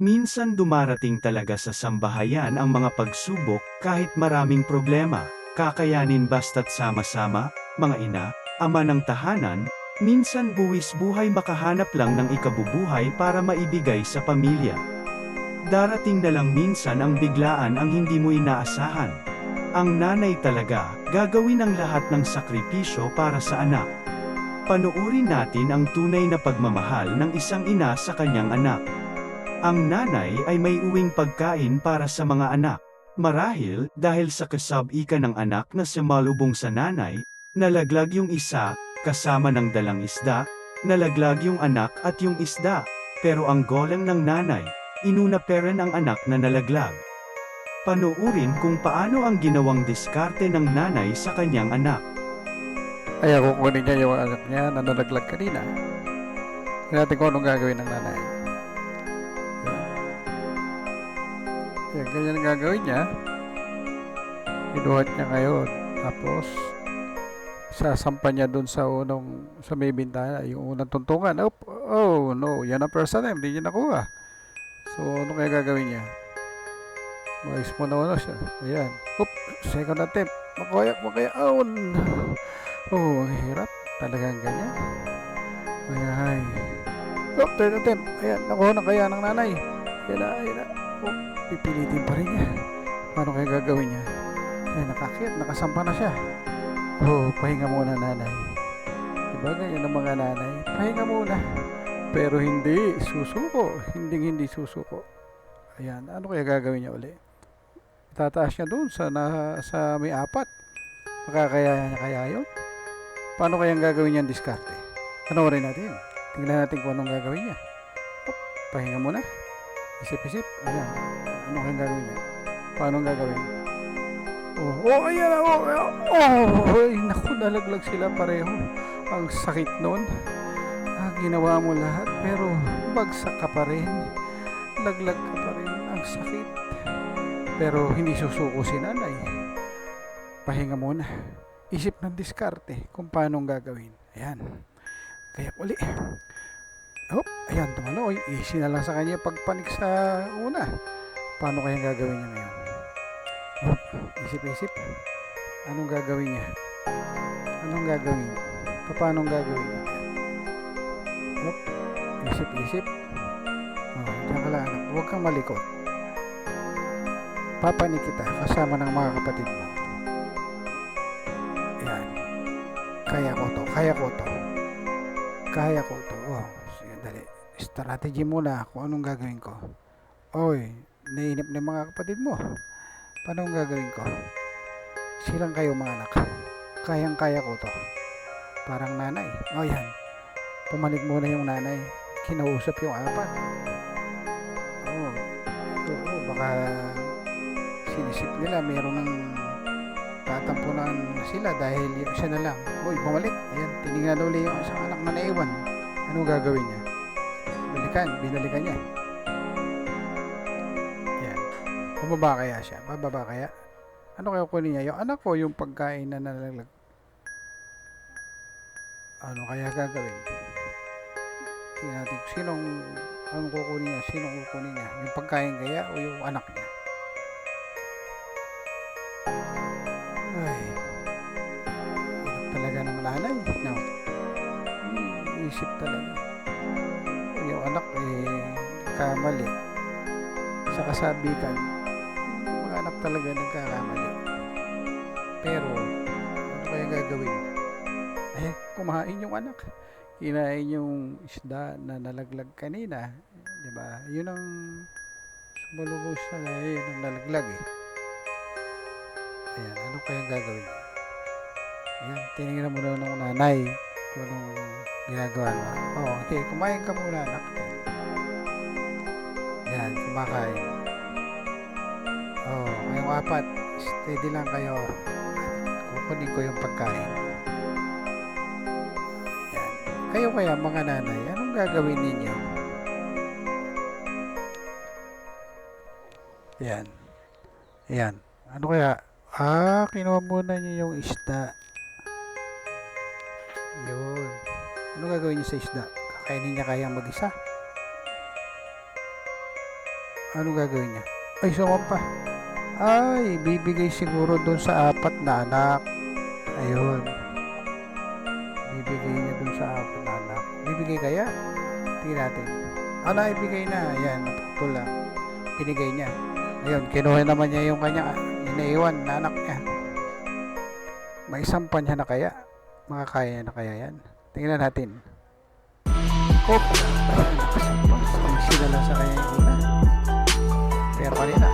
Minsan dumarating talaga sa sambahayan ang mga pagsubok kahit maraming problema. Kakayanin basta't sama-sama, mga ina, ama ng tahanan, minsan buwis buhay makahanap lang ng ikabubuhay para maibigay sa pamilya. Darating na lang minsan ang biglaan ang hindi mo inaasahan. Ang nanay talaga, gagawin ang lahat ng sakripisyo para sa anak. Panuurin natin ang tunay na pagmamahal ng isang ina sa kanyang anak. Ang nanay ay may uwing pagkain para sa mga anak. Marahil, dahil sa kasab-ika ng anak na sumalubong sa nanay, nalaglag yung isa, kasama ng dalang isda, nalaglag yung anak at yung isda. Pero ang golang ng nanay, inuna pa rin ang anak na nalaglag. Panuurin kung paano ang ginawang diskarte ng nanay sa kanyang anak. Kaya kukunin niya yung anak niya na nalaglag kanina. Tingnan natin kung anong gagawin ng nanay. Yan, ganyan ang gagawin niya. Inuhat niya ngayon. Tapos, sasampa niya dun sa sa may bintana, yung unang tuntungan. Oh, no, yan ang first time, hindi niya nakuha. So, ano kaya gagawin niya? Mais mo na siya. Ayan. Second attempt. Makaya. Oh, no. Oh, ang hirap. Talagang ganyan. Ay. Third attempt. Ayan, nakuha na kaya ng nanay. Ayan na. Pipilitin pa rin niya. Paano kaya gagawin niya? Ay, nakakit. Nakasampa na siya. Pahinga muna nanay. Diba ganyan ang mga nanay? Pahinga muna. Pero hindi susuko. Hindi susuko. Ayan. Ano kaya gagawin niya uli? Tataas niya doon sa may apat. Makakaya niya kaya yun? Paano kaya gagawin niya ang diskarte? Panoorin natin. Tingnan natin kung anong gagawin niya. Pahinga muna. Isip-isip. Ayan. Ano kaya gagawin niya? Paano gagawin? Ayan. Ay, naku, nalaglag sila pareho. Ang sakit nun. Ginawa mo lahat, pero bagsak ka pa rin. Laglag ka pa rin. Ang sakit. Pero hindi susuko si nanay. Pahinga muna. Isip ng diskarte kung paano gagawin. Ayan. Kaya uli. Ayan, tumalo. Easy na lang sa kanya pagpanik sa una. Paano kaya gagawin niya ngayon? Isip-isip. Anong gagawin niya? Paano gagawin niya? Isip-isip. Diyan ka lang, anak. Huwag kang malikot. Papanik kita kasama ng mga kapatid mo. Ayan. Kaya ko to. Sige, dali. Strategy muna kung anong gagawin ko. Nainip na yung mga kapatid mo. Paano gagawin ko? Silang kayo mga anak. Kaya ko to. Parang nanay. Yan. Pumanik muna yung nanay. Kinausap yung apat. Baka sinisip nila mayroon ng tatampunan sila dahil yung isa na lang. Bumalik. Ayan, tinignan na uli yung isang anak na naiwan. Anong gagawin niya? Binalikan niya. Ayan. Bababa kaya? Ano kaya kunin niya? Yung anak ko, yung pagkain na nalaglag. Ano kaya gagawin? Tingnan natin anong kukunin niya? Sinong kukunin niya? Yung pagkain kaya o yung anak niya? Ay, hirap talaga ng nanay. No. Isip talaga. Yung anak kamali. Sa kasabikan, mga anak talaga nagkakamali. Pero, ano kaya gagawin? Kumain yung anak. Kinain yung isda na nalaglag kanina. Diba? Yun ang sumalubos na nalaglag Ayan, ano kaya gagawin? Ayan, tinignan mo na ng nanay kung anong ginagawa mo. Okay, kumain ka muna anak. Ayan, kumakain. Ngayong apat, steady lang kayo. Kukunin ko yung pagkain. Ayan. Kayo kaya mga nanay, anong gagawin ninyo? Ayan. Ano kaya? Kinuha muna niyo yung isda. Yun. Ano gagawin niyo sa isda? Kakainin niya kayang mag-isa? Anong gagawin niya? Ay, sumampa. Ay, bibigay siguro doon sa 4 na anak. Ayun. Bibigay niya doon sa 4 na anak. Bibigay kaya? Tingnan natin. Ibigay na. Ayan, naputol lang. Binigay niya. Ayun, kinuha naman niya yung kanya inaiwan na anak niya. May sampan niya na kaya? Makakaya niya na kaya yan? Tingnan natin. Oh! Ayan, nakasampas. Ang sila lang sa kanya yung una. Pero kanina,